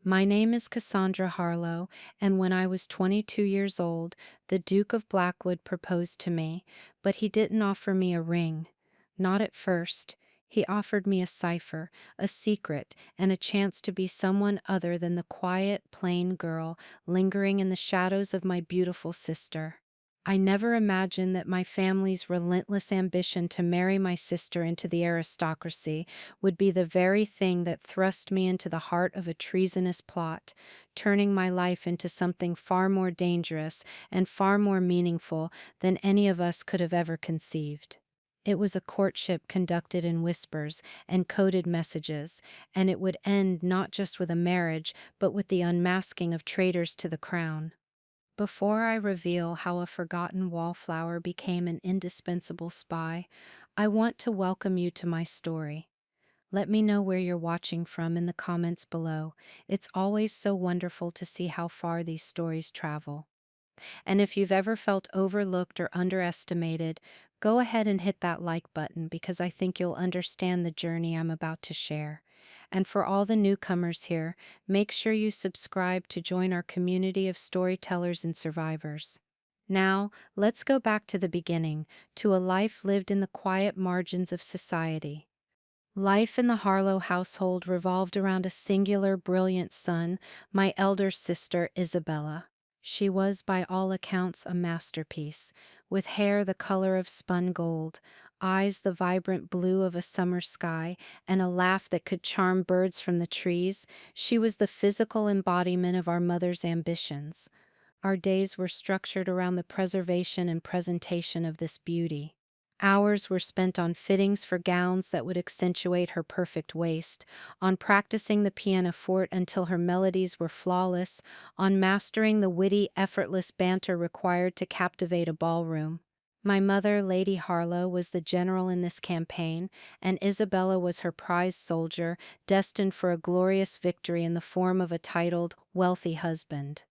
My name is Cassandra Harlow, and when I was 22 years old, the Duke of Blackwood proposed to me, but he didn't offer me a ring. Not at first. He offered me a cipher, a secret, and a chance to be someone other than the quiet, plain girl lingering in the shadows of my beautiful sister. I never imagined that my family's relentless ambition to marry my sister into the aristocracy would be the very thing that thrust me into the heart of a treasonous plot, turning my life into something far more dangerous and far more meaningful than any of us could have ever conceived. It was a courtship conducted in whispers and coded messages, and it would end not just with a marriage, but with the unmasking of traitors to the crown. Before I reveal how a forgotten wallflower became an indispensable spy, I want to welcome you to my story. Let me know where you're watching from in the comments below. It's always so wonderful to see how far these stories travel. And if you've ever felt overlooked or underestimated, go ahead and hit that like button because I think you'll understand the journey I'm about to share. And for all the newcomers here, make sure you subscribe to join our community of storytellers and survivors. Now, let's go back to the beginning, to a life lived in the quiet margins of society. Life in the Harlow household revolved around a singular, brilliant son, my elder sister, Isabella. She was, by all accounts, a masterpiece, with hair the color of spun gold, eyes the vibrant blue of a summer sky, and a laugh that could charm birds from the trees. She was the physical embodiment of our mother's ambitions. Our days were structured around the preservation and presentation of this beauty. Hours were spent on fittings for gowns that would accentuate her perfect waist, on practicing the pianoforte until her melodies were flawless, on mastering the witty, effortless banter required to captivate a ballroom. My mother, Lady Harlow, was the general in this campaign, and Isabella was her prize soldier, destined for a glorious victory in the form of a titled, wealthy husband.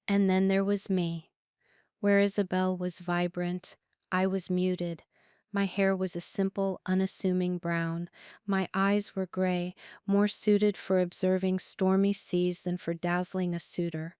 And then there was me. Where Isabel was vibrant, I was muted. My hair was a simple, unassuming brown. My eyes were gray, more suited for observing stormy seas than for dazzling a suitor.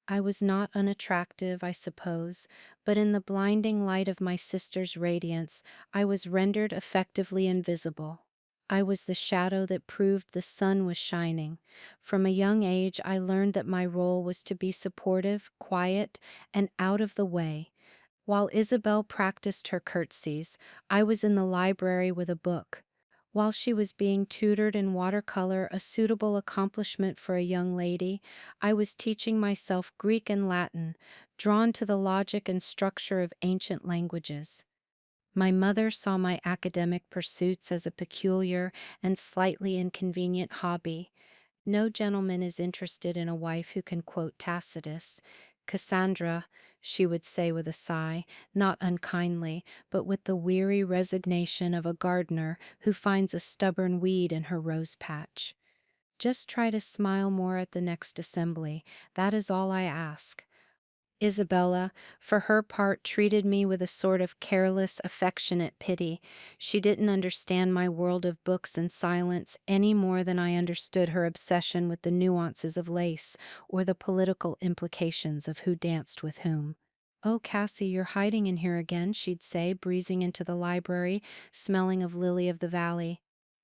I was not unattractive, I suppose, but in the blinding light of my sister's radiance, I was rendered effectively invisible. I was the shadow that proved the sun was shining. From a young age, I learned that my role was to be supportive, quiet, and out of the way. While Isabel practiced her curtsies, I was in the library with a book. While she was being tutored in watercolor, a suitable accomplishment for a young lady, I was teaching myself Greek and Latin, drawn to the logic and structure of ancient languages. My mother saw my academic pursuits as a peculiar and slightly inconvenient hobby. No gentleman is interested in a wife who can quote Tacitus. Cassandra, she would say with a sigh, not unkindly, but with the weary resignation of a gardener who finds a stubborn weed in her rose patch. Just try to smile more at the next assembly. That is all I ask. Isabella, for her part, treated me with a sort of careless, affectionate pity. She didn't understand my world of books and silence any more than I understood her obsession with the nuances of lace or the political implications of who danced with whom. "Oh, Cassie, you're hiding in here again," she'd say, breezing into the library, smelling of lily of the valley.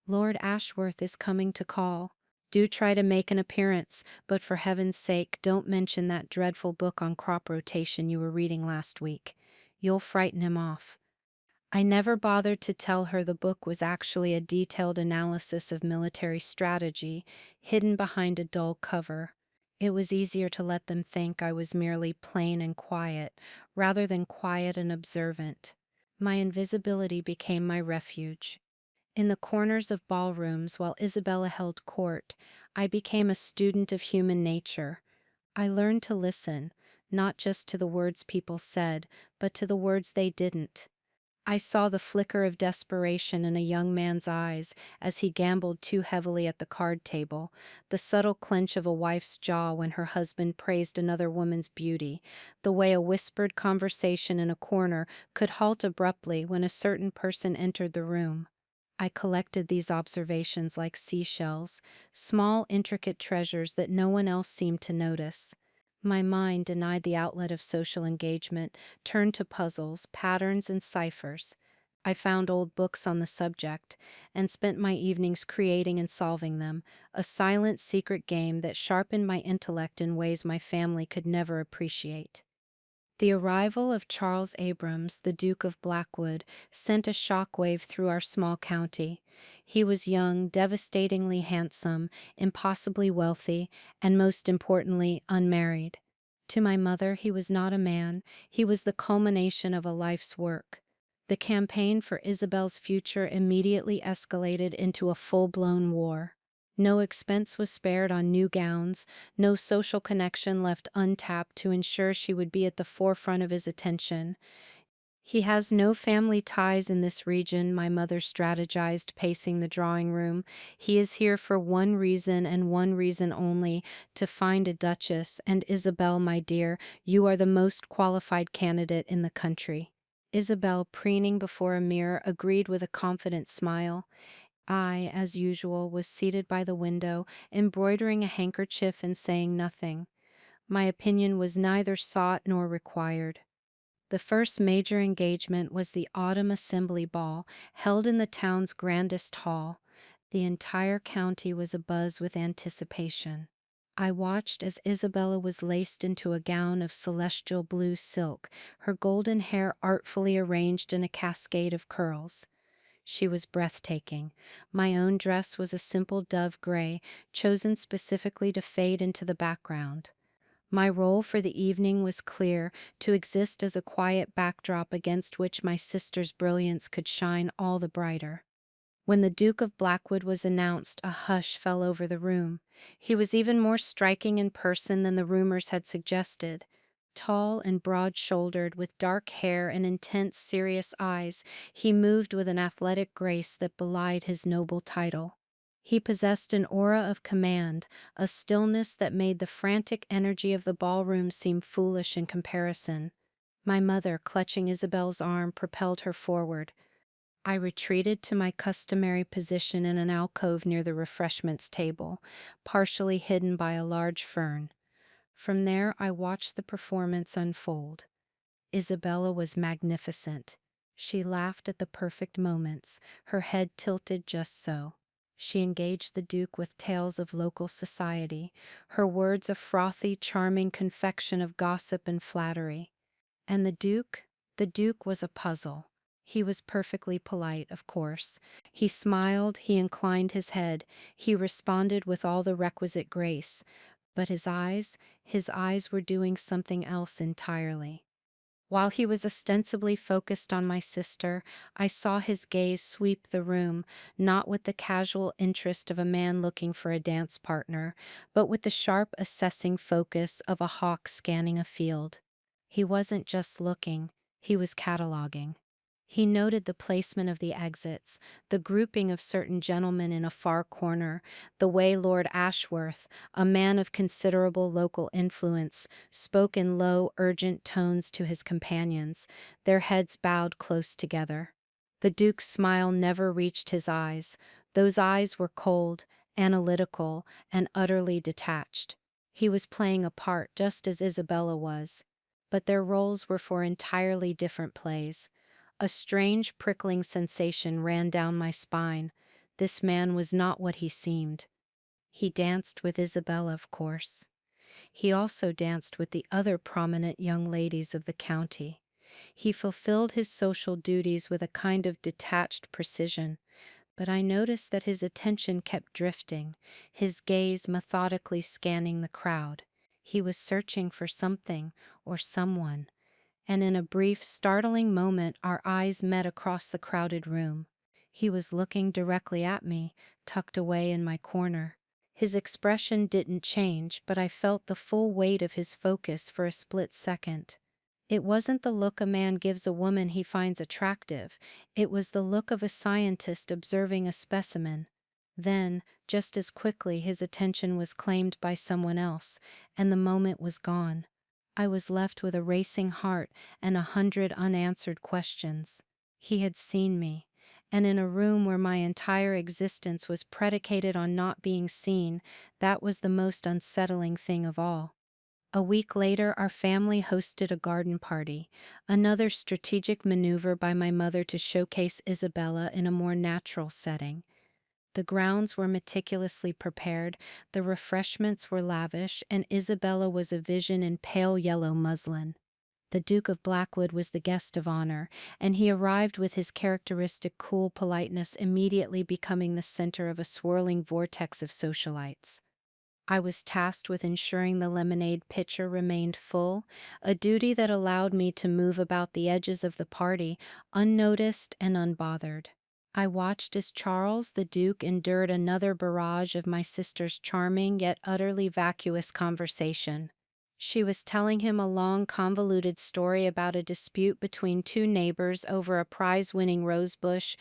"Lord Ashworth is coming to call. Do try to make an appearance, but for heaven's sake, don't mention that dreadful book on crop rotation you were reading last week. You'll frighten him off." I never bothered to tell her the book was actually a detailed analysis of military strategy, hidden behind a dull cover. It was easier to let them think I was merely plain and quiet, rather than quiet and observant. My invisibility became my refuge. In the corners of ballrooms while Isabella held court, I became a student of human nature. I learned to listen, not just to the words people said, but to the words they didn't. I saw the flicker of desperation in a young man's eyes as he gambled too heavily at the card table, the subtle clench of a wife's jaw when her husband praised another woman's beauty, the way a whispered conversation in a corner could halt abruptly when a certain person entered the room. I collected these observations like seashells, small, intricate treasures that no one else seemed to notice. My mind, denied the outlet of social engagement, turned to puzzles, patterns, and ciphers. I found old books on the subject and spent my evenings creating and solving them, a silent, secret game that sharpened my intellect in ways my family could never appreciate. The arrival of Charles Abrams, the Duke of Blackwood, sent a shockwave through our small county. He was young, devastatingly handsome, impossibly wealthy, and most importantly, unmarried. To my mother, he was not a man, he was the culmination of a life's work. The campaign for Isabel's future immediately escalated into a full-blown war. No expense was spared on new gowns, no social connection left untapped to ensure she would be at the forefront of his attention. He has no family ties in this region, my mother strategized, pacing the drawing room. He is here for one reason and one reason only, to find a duchess, and Isabel, my dear, you are the most qualified candidate in the country. Isabel, preening before a mirror, agreed with a confident smile. I, as usual, was seated by the window, embroidering a handkerchief and saying nothing. My opinion was neither sought nor required. The first major engagement was the autumn assembly ball, held in the town's grandest hall. The entire county was abuzz with anticipation. I watched as Isabella was laced into a gown of celestial blue silk, her golden hair artfully arranged in a cascade of curls. She was breathtaking. My own dress was a simple dove gray, chosen specifically to fade into the background. My role for the evening was clear, to exist as a quiet backdrop against which my sister's brilliance could shine all the brighter. When the Duke of Blackwood was announced, a hush fell over the room. He was even more striking in person than the rumors had suggested. Tall and broad-shouldered, with dark hair and intense, serious eyes, he moved with an athletic grace that belied his noble title. He possessed an aura of command, a stillness that made the frantic energy of the ballroom seem foolish in comparison. My mother, clutching Isabel's arm, propelled her forward. I retreated to my customary position in an alcove near the refreshments table, partially hidden by a large fern. From there I watched the performance unfold. Isabella was magnificent. She laughed at the perfect moments, her head tilted just so. She engaged the Duke with tales of local society, her words a frothy, charming confection of gossip and flattery. And the Duke? The Duke was a puzzle. He was perfectly polite, of course. He smiled, he inclined his head, he responded with all the requisite grace. But his eyes were doing something else entirely. While he was ostensibly focused on my sister, I saw his gaze sweep the room, not with the casual interest of a man looking for a dance partner, but with the sharp, assessing focus of a hawk scanning a field. He wasn't just looking, he was cataloging. He noted the placement of the exits, the grouping of certain gentlemen in a far corner, the way Lord Ashworth, a man of considerable local influence, spoke in low, urgent tones to his companions, their heads bowed close together. The Duke's smile never reached his eyes. Those eyes were cold, analytical, and utterly detached. He was playing a part just as Isabella was, but their roles were for entirely different plays. A strange prickling sensation ran down my spine. This man was not what he seemed. He danced with Isabella, of course. He also danced with the other prominent young ladies of the county. He fulfilled his social duties with a kind of detached precision, but I noticed that his attention kept drifting, his gaze methodically scanning the crowd. He was searching for something or someone, and in a brief, startling moment our eyes met across the crowded room. He was looking directly at me, tucked away in my corner. His expression didn't change, but I felt the full weight of his focus for a split second. It wasn't the look a man gives a woman he finds attractive, it was the look of a scientist observing a specimen. Then, just as quickly, his attention was claimed by someone else, and the moment was gone. I was left with a racing heart and 100 unanswered questions. He had seen me, And in a room where my entire existence was predicated on not being seen, that was the most unsettling thing of all. A week later, our family hosted a garden party, another strategic maneuver by my mother to showcase Isabella in a more natural setting. The grounds were meticulously prepared, the refreshments were lavish, and Isabella was a vision in pale yellow muslin. The Duke of Blackwood was the guest of honor, and he arrived with his characteristic cool politeness, immediately becoming the center of a swirling vortex of socialites. I was tasked with ensuring the lemonade pitcher remained full, a duty that allowed me to move about the edges of the party, unnoticed and unbothered. I watched as Charles the Duke endured another barrage of my sister's charming yet utterly vacuous conversation. She was telling him a long, convoluted story about a dispute between two neighbors over a prize-winning rosebush.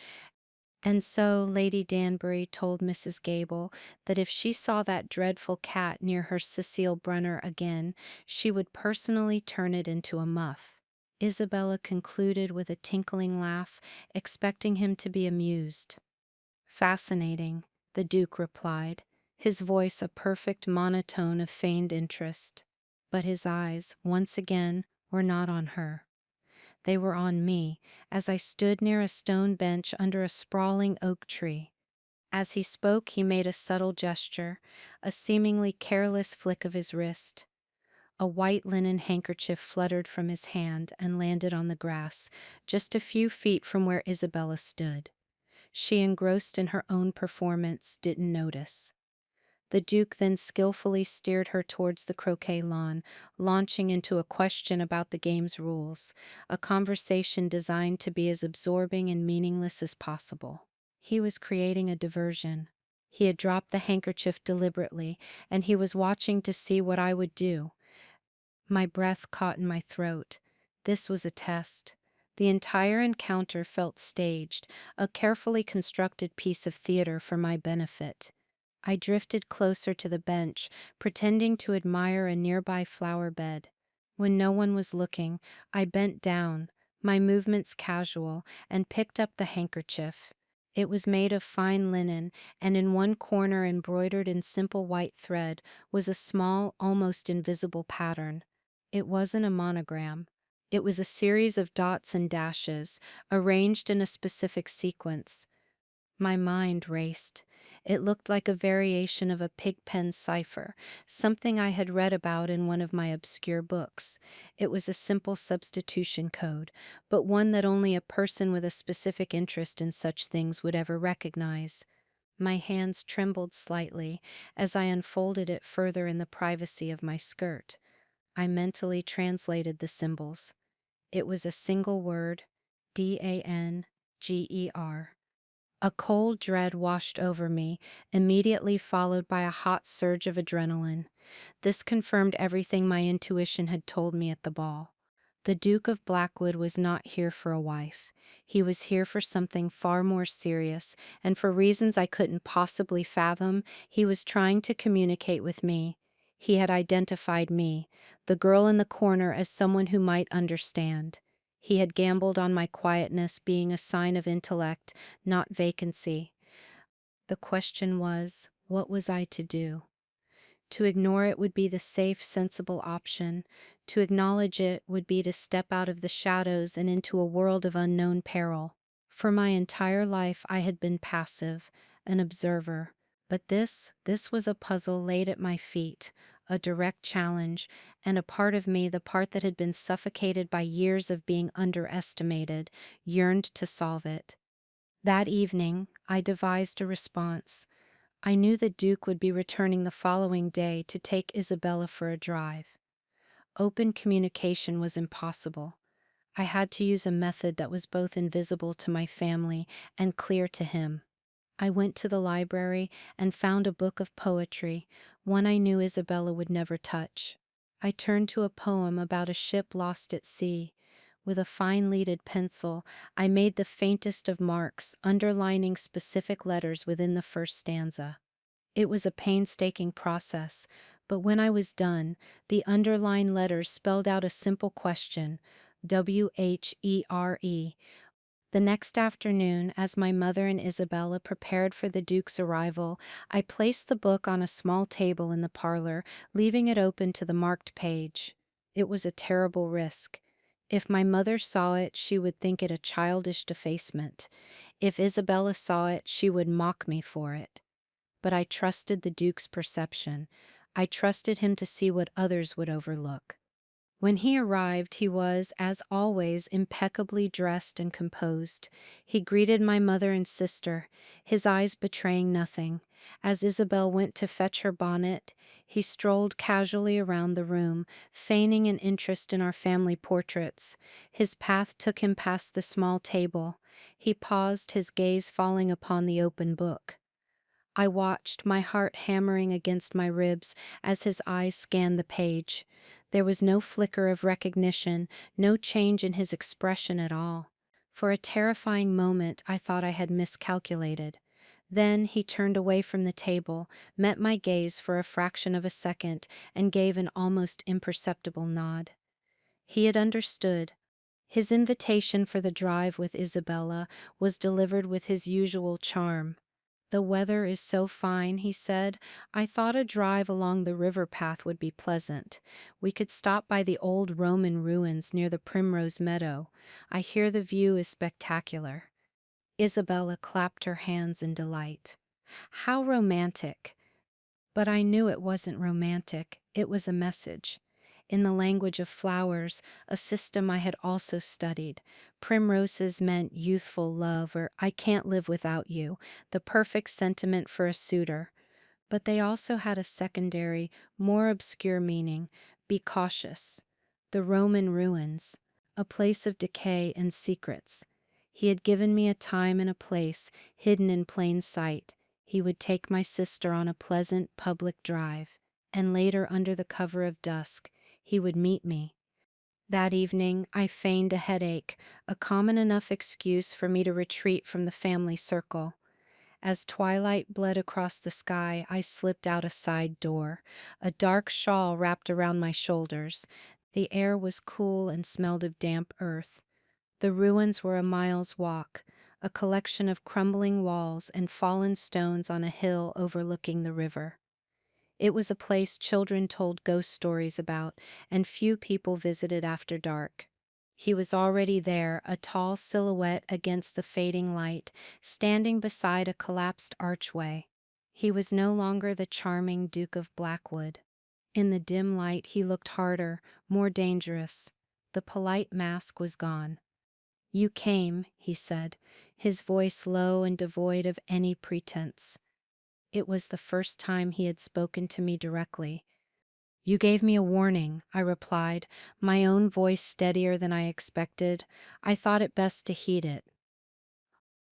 And so Lady Danbury told Mrs. Gable that if she saw that dreadful cat near her Cecile Brunner again, she would personally turn it into a muff. Isabella concluded with a tinkling laugh, expecting him to be amused. "Fascinating," the Duke replied, his voice a perfect monotone of feigned interest. But his eyes, once again, were not on her. They were on me, as I stood near a stone bench under a sprawling oak tree. As he spoke, he made a subtle gesture, a seemingly careless flick of his wrist. A white linen handkerchief fluttered from his hand and landed on the grass, just a few feet from where Isabella stood. She, engrossed in her own performance, didn't notice. The Duke then skillfully steered her towards the croquet lawn, launching into a question about the game's rules, a conversation designed to be as absorbing and meaningless as possible. He was creating a diversion. He had dropped the handkerchief deliberately, and he was watching to see what I would do. My breath caught in my throat. This was a test. The entire encounter felt staged, a carefully constructed piece of theater for my benefit. I drifted closer to the bench, pretending to admire a nearby flower bed. When no one was looking, I bent down, my movements casual, and picked up the handkerchief. It was made of fine linen, and in one corner, embroidered in simple white thread, was a small, almost invisible pattern. It wasn't a monogram. It was a series of dots and dashes, arranged in a specific sequence. My mind raced. It looked like a variation of a pigpen cipher, something I had read about in one of my obscure books. It was a simple substitution code, but one that only a person with a specific interest in such things would ever recognize. My hands trembled slightly as I unfolded it further in the privacy of my skirt. I mentally translated the symbols. It was a single word, DANGER. A cold dread washed over me, immediately followed by a hot surge of adrenaline. This confirmed everything my intuition had told me at the ball. The Duke of Blackwood was not here for a wife. He was here for something far more serious, and for reasons I couldn't possibly fathom, he was trying to communicate with me. He had identified me, the girl in the corner, as someone who might understand. He had gambled on my quietness being a sign of intellect, not vacancy. The question was, what was I to do? To ignore it would be the safe, sensible option. To acknowledge it would be to step out of the shadows and into a world of unknown peril. For my entire life I had been passive, an observer. But this was a puzzle laid at my feet, a direct challenge, and a part of me, the part that had been suffocated by years of being underestimated, yearned to solve it. That evening, I devised a response. I knew the Duke would be returning the following day to take Isabella for a drive. Open communication was impossible. I had to use a method that was both invisible to my family and clear to him. I went to the library and found a book of poetry, one I knew Isabella would never touch. I turned to a poem about a ship lost at sea. With a fine-leaded pencil, I made the faintest of marks, underlining specific letters within the first stanza. It was a painstaking process, but when I was done, the underlined letters spelled out a simple question, WHERE, The next afternoon, as my mother and Isabella prepared for the Duke's arrival, I placed the book on a small table in the parlor, leaving it open to the marked page. It was a terrible risk. If my mother saw it, she would think it a childish defacement. If Isabella saw it, she would mock me for it. But I trusted the Duke's perception. I trusted him to see what others would overlook. When he arrived, he was, as always, impeccably dressed and composed. He greeted my mother and sister, his eyes betraying nothing. As Isabel went to fetch her bonnet, he strolled casually around the room, feigning an interest in our family portraits. His path took him past the small table. He paused, his gaze falling upon the open book. I watched, my heart hammering against my ribs as his eyes scanned the page. There was no flicker of recognition, no change in his expression at all. For a terrifying moment, I thought I had miscalculated. Then he turned away from the table, met my gaze for a fraction of a second, and gave an almost imperceptible nod. He had understood. His invitation for the drive with Isabella was delivered with his usual charm. "The weather is so fine," he said. "I thought a drive along the river path would be pleasant. We could stop by the old Roman ruins near the Primrose Meadow. I hear the view is spectacular." Isabella clapped her hands in delight. How romantic! But I knew it wasn't romantic, it was a message. In the language of flowers, a system I had also studied, primroses meant youthful love or "I can't live without you," the perfect sentiment for a suitor. But they also had a secondary, more obscure meaning: be cautious. The Roman ruins, a place of decay and secrets. He had given me a time and a place, hidden in plain sight. He would take my sister on a pleasant public drive, and later, under the cover of dusk, he would meet me. That evening, I feigned a headache, a common enough excuse for me to retreat from the family circle. As twilight bled across the sky, I slipped out a side door. A dark shawl wrapped around my shoulders. The air was cool and smelled of damp earth. The ruins were a mile's walk, a collection of crumbling walls and fallen stones on a hill overlooking the river. It was a place children told ghost stories about, and few people visited after dark. He was already there, a tall silhouette against the fading light, standing beside a collapsed archway. He was no longer the charming Duke of Blackwood. In the dim light, he looked harder, more dangerous. The polite mask was gone. "You came," he said, his voice low and devoid of any pretense. It was the first time he had spoken to me directly. "You gave me a warning," I replied, my own voice steadier than I expected. "I thought it best to heed it."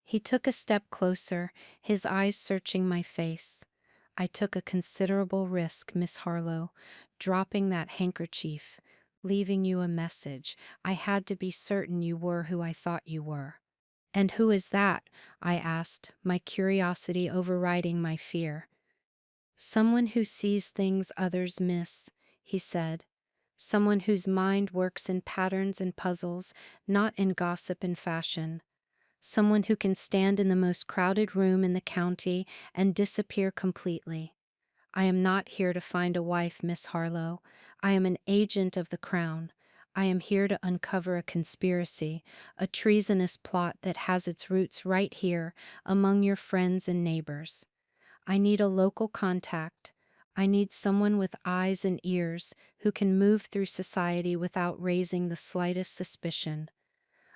He took a step closer, his eyes searching my face. "I took a considerable risk, Miss Harlowe, dropping that handkerchief, leaving you a message. I had to be certain you were who I thought you were." "And who is that?" I asked, my curiosity overriding my fear. "Someone who sees things others miss," he said. "Someone whose mind works in patterns and puzzles, not in gossip and fashion. Someone who can stand in the most crowded room in the county and disappear completely. I am not here to find a wife, Miss Harlowe. I am an agent of the Crown. I am here to uncover a conspiracy, a treasonous plot that has its roots right here among your friends and neighbors. I need a local contact. I need someone with eyes and ears who can move through society without raising the slightest suspicion.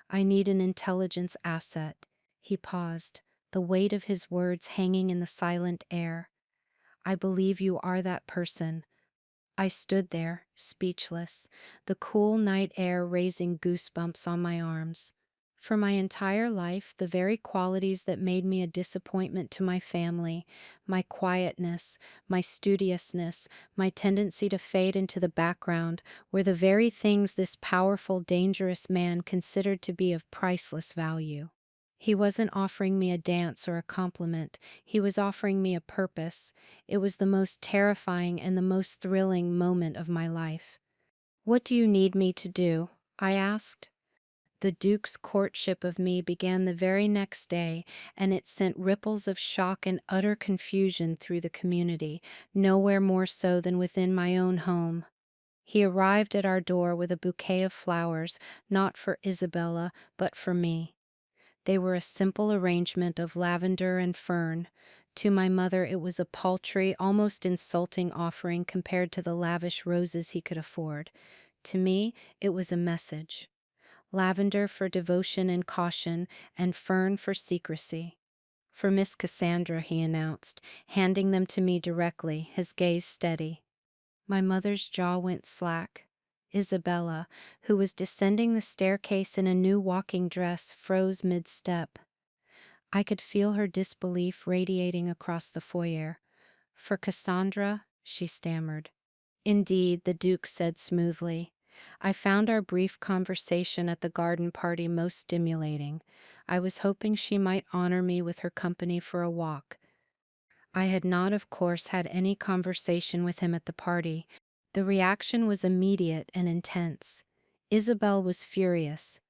I need an intelligence asset." He paused, the weight of his words hanging in the silent air. "I believe you are that person." I stood there, speechless, the cool night air raising goosebumps on my arms. For my entire life, the very qualities that made me a disappointment to my family, my quietness, my studiousness, my tendency to fade into the background, were the very things this powerful, dangerous man considered to be of priceless value. He wasn't offering me a dance or a compliment, he was offering me a purpose. It was the most terrifying and the most thrilling moment of my life. "What do you need me to do?" I asked. The Duke's courtship of me began the very next day, and it sent ripples of shock and utter confusion through the community, nowhere more so than within my own home. He arrived at our door with a bouquet of flowers, not for Isabella, but for me. They were a simple arrangement of lavender and fern. To my mother, it was a paltry, almost insulting offering compared to the lavish roses he could afford. To me, it was a message. Lavender for devotion and caution, and fern for secrecy. For Miss Cassandra, he announced, handing them to me directly, his gaze steady. My mother's jaw went slack. Isabella, who was descending the staircase in a new walking dress, froze mid-step. I could feel her disbelief radiating across the foyer. For Cassandra, she stammered. Indeed, the Duke said smoothly. I found our brief conversation at the garden party most stimulating. I was hoping she might honor me with her company for a walk. I had not, of course, had any conversation with him at the party. The reaction was immediate and intense. Isabel was furious.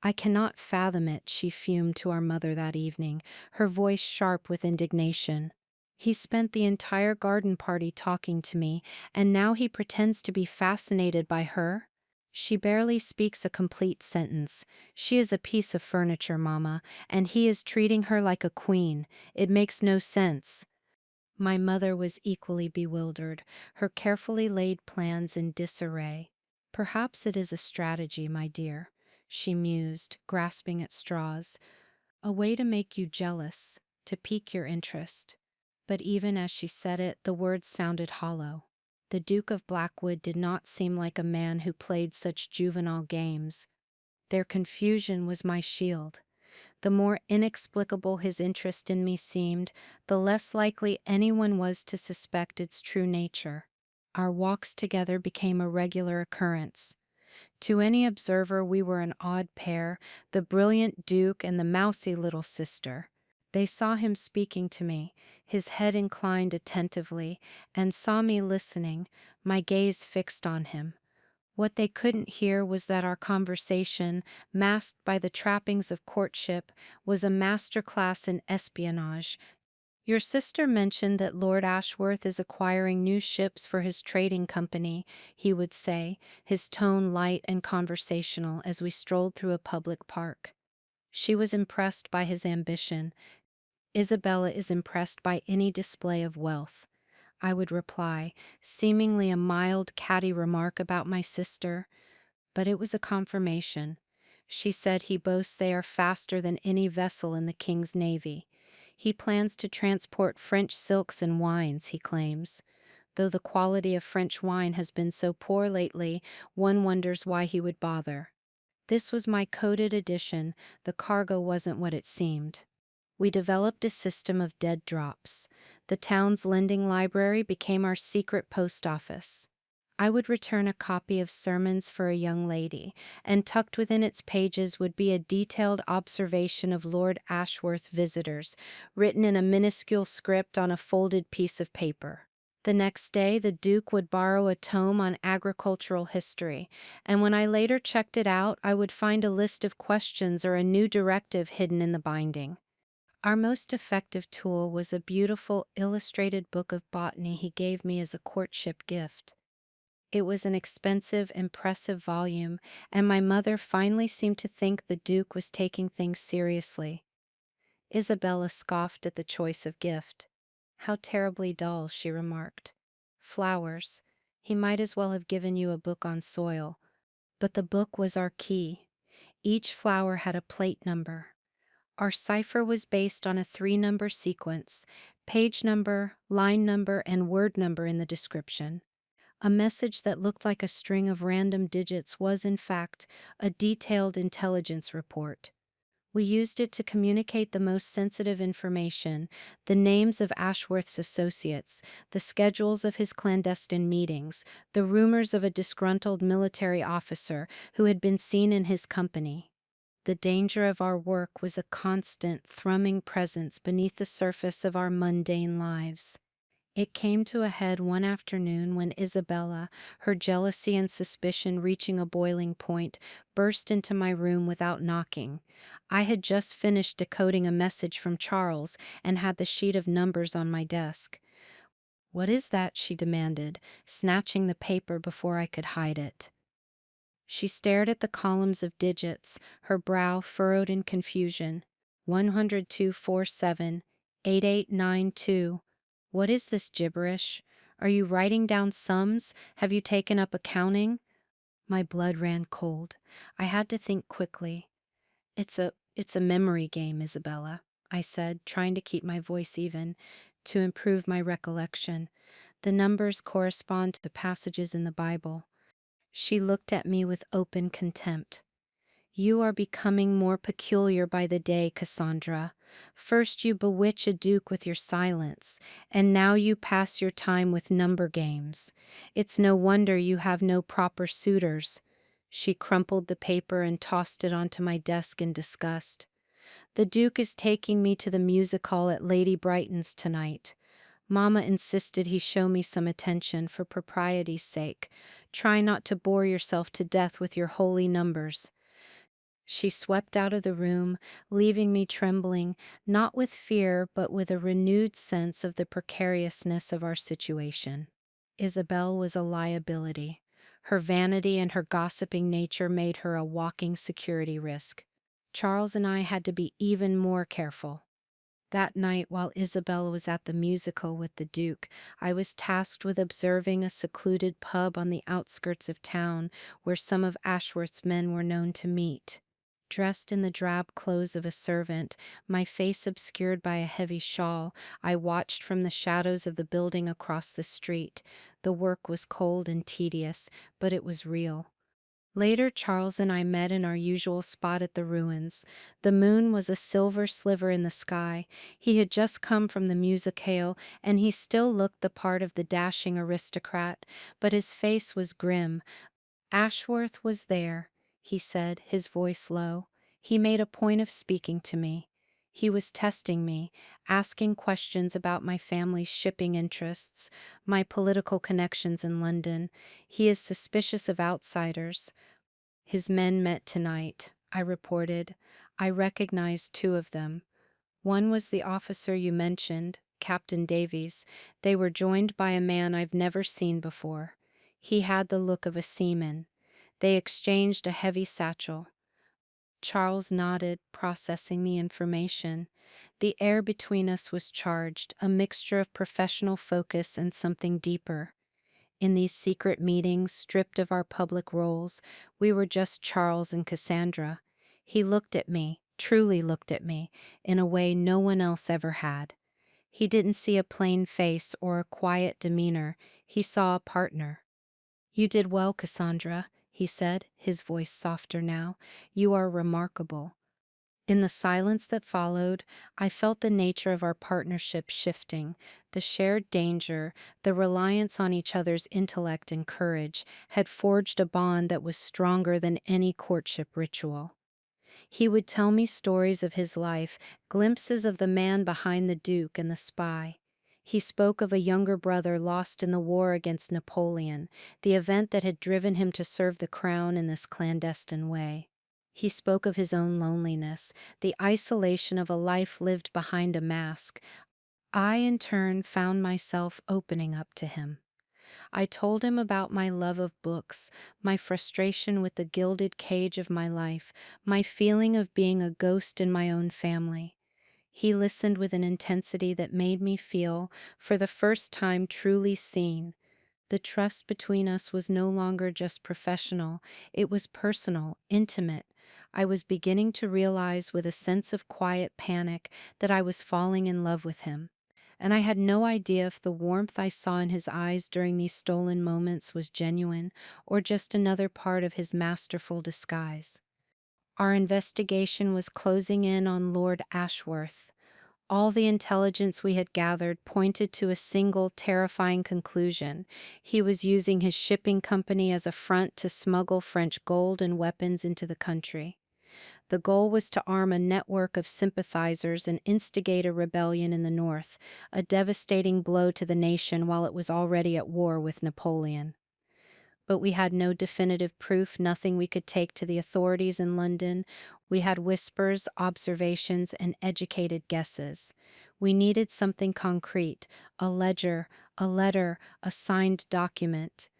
I cannot fathom it, she fumed to our mother that evening, her voice sharp with indignation. He spent the entire garden party talking to me, and now he pretends to be fascinated by her? She barely speaks a complete sentence. She is a piece of furniture, Mama, and he is treating her like a queen. It makes no sense. My mother was equally bewildered, her carefully laid plans in disarray. Perhaps it is a strategy, my dear, she mused, grasping at straws. A way to make you jealous, to pique your interest. But even as she said it, the words sounded hollow. The Duke of Blackwood did not seem like a man who played such juvenile games. Their confusion was my shield. The more inexplicable his interest in me seemed, the less likely anyone was to suspect its true nature. Our walks together became a regular occurrence. To any observer, we were an odd pair, the brilliant Duke and the mousy little sister. They saw him speaking to me, his head inclined attentively, and saw me listening, my gaze fixed on him. What they couldn't hear was that our conversation, masked by the trappings of courtship, was a masterclass in espionage. Your sister mentioned that Lord Ashworth is acquiring new ships for his trading company, he would say, his tone light and conversational as we strolled through a public park. She was impressed by his ambition. Isabella is impressed by any display of wealth. I would reply, seemingly a mild, catty remark about my sister, but it was a confirmation. She said he boasts they are faster than any vessel in the king's navy. He plans to transport French silks and wines, he claims. Though the quality of French wine has been so poor lately, one wonders why he would bother. This was my coded edition. The cargo wasn't what it seemed. We developed a system of dead drops. The town's lending library became our secret post office. I would return a copy of Sermons for a Young Lady, and tucked within its pages would be a detailed observation of Lord Ashworth's visitors, written in a minuscule script on a folded piece of paper. The next day, the Duke would borrow a tome on agricultural history, and when I later checked it out, I would find a list of questions or a new directive hidden in the binding. Our most effective tool was a beautiful illustrated book of botany he gave me as a courtship gift. It was an expensive, impressive volume, and my mother finally seemed to think the Duke was taking things seriously. Isabella scoffed at the choice of gift. How terribly dull, she remarked. Flowers. He might as well have given you a book on soil. But the book was our key. Each flower had a plate number. Our cipher was based on a 3-number sequence, page number, line number, and word number in the description. A message that looked like a string of random digits was, in fact, a detailed intelligence report. We used it to communicate the most sensitive information, the names of Ashworth's associates, the schedules of his clandestine meetings, the rumors of a disgruntled military officer who had been seen in his company. The danger of our work was a constant, thrumming presence beneath the surface of our mundane lives. It came to a head one afternoon when Isabella, her jealousy and suspicion reaching a boiling point, burst into my room without knocking. I had just finished decoding a message from Charles and had the sheet of numbers on my desk. "What is that?" she demanded, snatching the paper before I could hide it. She stared at the columns of digits, her brow furrowed in confusion. 10247, 8892. What is this gibberish? Are you writing down sums? Have you taken up accounting? My blood ran cold. I had to think quickly. It's a memory game, Isabella, I said, trying to keep my voice even, to improve my recollection. The numbers correspond to the passages in the Bible. She looked at me with open contempt. "You are becoming more peculiar by the day, Cassandra. First you bewitch a duke with your silence, and now you pass your time with number games. It's no wonder you have no proper suitors." She crumpled the paper and tossed it onto my desk in disgust. "The duke is taking me to the music hall at Lady Brighton's tonight. Mama insisted he show me some attention for propriety's sake. Try not to bore yourself to death with your holy numbers." She swept out of the room, leaving me trembling, not with fear, but with a renewed sense of the precariousness of our situation. Isabel was a liability. Her vanity and her gossiping nature made her a walking security risk. Charles and I had to be even more careful. That night, while Isabel was at the musical with the Duke, I was tasked with observing a secluded pub on the outskirts of town where some of Ashworth's men were known to meet. Dressed in the drab clothes of a servant, my face obscured by a heavy shawl, I watched from the shadows of the building across the street. The work was cold and tedious, but it was real. Later, Charles and I met in our usual spot at the ruins. The moon was a silver sliver in the sky. He had just come from the musicale, and he still looked the part of the dashing aristocrat, but his face was grim. "Ashworth was there," he said, his voice low. "He made a point of speaking to me. He was testing me, asking questions about my family's shipping interests, my political connections in London. He is suspicious of outsiders." "His men met tonight," I reported. "I recognized two of them. One was the officer you mentioned, Captain Davies. They were joined by a man I've never seen before. He had the look of a seaman. They exchanged a heavy satchel." Charles nodded, processing the information. The air between us was charged, a mixture of professional focus and something deeper. In these secret meetings, stripped of our public roles, we were just Charles and Cassandra. He looked at me, truly looked at me, in a way no one else ever had. He didn't see a plain face or a quiet demeanor. He saw a partner. "You did well, Cassandra," he said, his voice softer now. "You are remarkable." In the silence that followed, I felt the nature of our partnership shifting. The shared danger, the reliance on each other's intellect and courage, had forged a bond that was stronger than any courtship ritual. He would tell me stories of his life, glimpses of the man behind the Duke and the spy. He spoke of a younger brother lost in the war against Napoleon, the event that had driven him to serve the crown in this clandestine way. He spoke of his own loneliness, the isolation of a life lived behind a mask. I, in turn, found myself opening up to him. I told him about my love of books, my frustration with the gilded cage of my life, my feeling of being a ghost in my own family. He listened with an intensity that made me feel, for the first time, truly seen. The trust between us was no longer just professional, it was personal, intimate. I was beginning to realize with a sense of quiet panic that I was falling in love with him. And I had no idea if the warmth I saw in his eyes during these stolen moments was genuine or just another part of his masterful disguise. Our investigation was closing in on Lord Ashworth. All the intelligence we had gathered pointed to a single terrifying conclusion. He was using his shipping company as a front to smuggle French gold and weapons into the country. The goal was to arm a network of sympathizers and instigate a rebellion in the north, a devastating blow to the nation while it was already at war with Napoleon. But we had no definitive proof, nothing we could take to the authorities in London. We had whispers, observations, and educated guesses. We needed something concrete, a ledger, a letter, a signed document.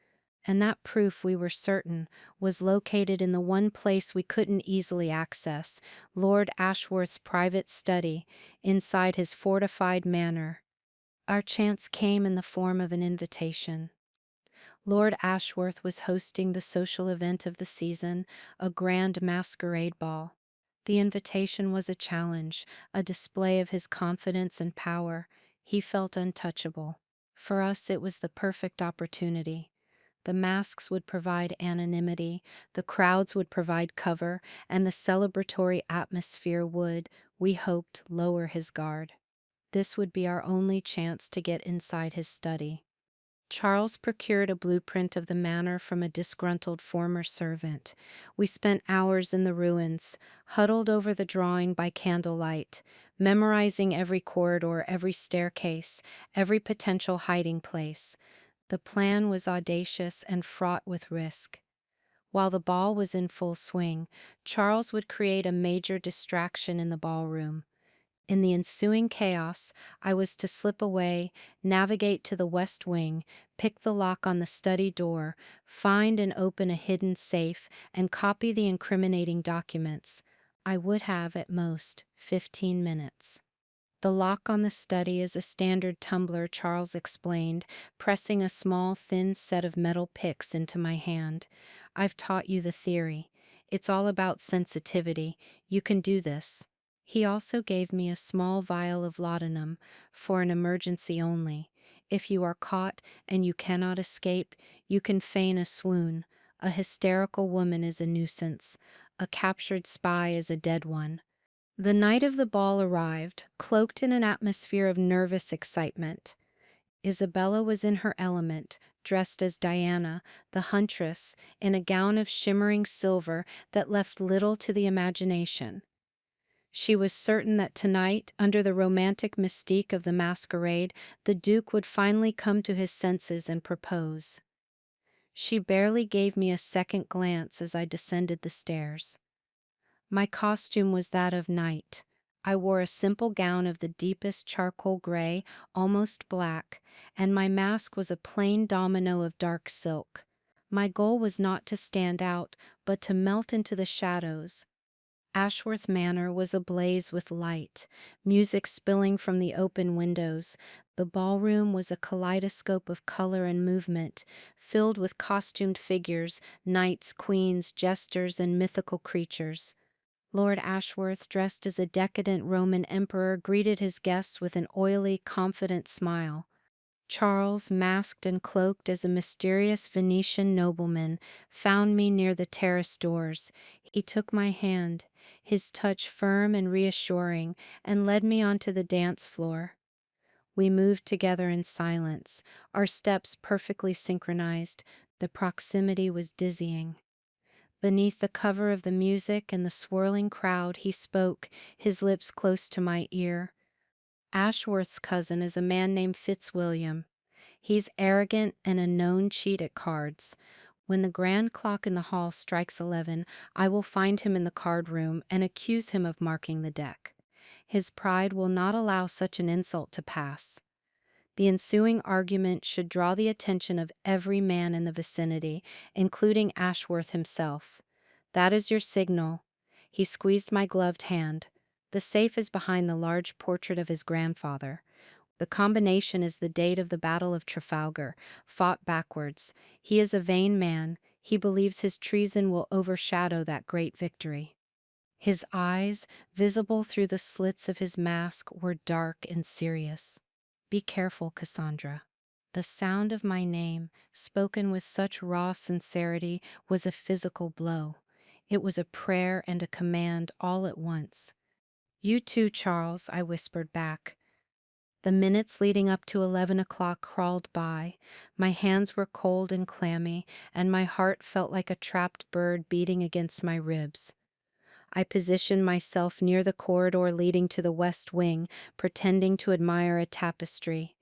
And that proof, we were certain, was located in the one place we couldn't easily access, Lord Ashworth's private study, inside his fortified manor. Our chance came in the form of an invitation. Lord Ashworth was hosting the social event of the season, a grand masquerade ball. The invitation was a challenge, a display of his confidence and power. He felt untouchable. For us, it was the perfect opportunity. The masks would provide anonymity, the crowds would provide cover, and the celebratory atmosphere would, we hoped, lower his guard. This would be our only chance to get inside his study. Charles procured a blueprint of the manor from a disgruntled former servant. We spent hours in the ruins, huddled over the drawing by candlelight, memorizing every corridor, every staircase, every potential hiding place. The plan was audacious and fraught with risk. While the ball was in full swing, Charles would create a major distraction in the ballroom. In the ensuing chaos, I was to slip away, navigate to the west wing, pick the lock on the study door, find and open a hidden safe, and copy the incriminating documents. I would have, at most, 15 minutes. The lock on the study is a standard tumbler, Charles explained, pressing a small, thin set of metal picks into my hand. I've taught you the theory. It's all about sensitivity. You can do this. He also gave me a small vial of laudanum, for an emergency only. If you are caught and you cannot escape, you can feign a swoon. A hysterical woman is a nuisance. A captured spy is a dead one. The night of the ball arrived, cloaked in an atmosphere of nervous excitement. Isabella was in her element, dressed as Diana, the huntress, in a gown of shimmering silver that left little to the imagination. She was certain that tonight, under the romantic mystique of the masquerade, the Duke would finally come to his senses and propose. She barely gave me a second glance as I descended the stairs. My costume was that of night. I wore a simple gown of the deepest charcoal gray, almost black, and my mask was a plain domino of dark silk. My goal was not to stand out, but to melt into the shadows. Ashworth Manor was ablaze with light, music spilling from the open windows. The ballroom was a kaleidoscope of color and movement, filled with costumed figures, knights, queens, jesters, and mythical creatures. Lord Ashworth, dressed as a decadent Roman emperor, greeted his guests with an oily, confident smile. Charles, masked and cloaked as a mysterious Venetian nobleman, found me near the terrace doors. He took my hand, his touch firm and reassuring, and led me onto the dance floor. We moved together in silence, our steps perfectly synchronized. The proximity was dizzying. Beneath the cover of the music and the swirling crowd, he spoke, his lips close to my ear. Ashworth's cousin is a man named Fitzwilliam. He's arrogant and a known cheat at cards. When the grand clock in the hall strikes 11, I will find him in the card room and accuse him of marking the deck. His pride will not allow such an insult to pass. The ensuing argument should draw the attention of every man in the vicinity, including Ashworth himself. That is your signal. He squeezed my gloved hand. The safe is behind the large portrait of his grandfather. The combination is the date of the Battle of Trafalgar, fought backwards. He is a vain man. He believes his treason will overshadow that great victory. His eyes, visible through the slits of his mask, were dark and serious. Be careful, Cassandra. The sound of my name, spoken with such raw sincerity, was a physical blow. It was a prayer and a command all at once. You too, Charles, I whispered back. The minutes leading up to 11 o'clock crawled by. My hands were cold and clammy, and my heart felt like a trapped bird beating against my ribs. I positioned myself near the corridor leading to the west wing, pretending to admire a tapestry.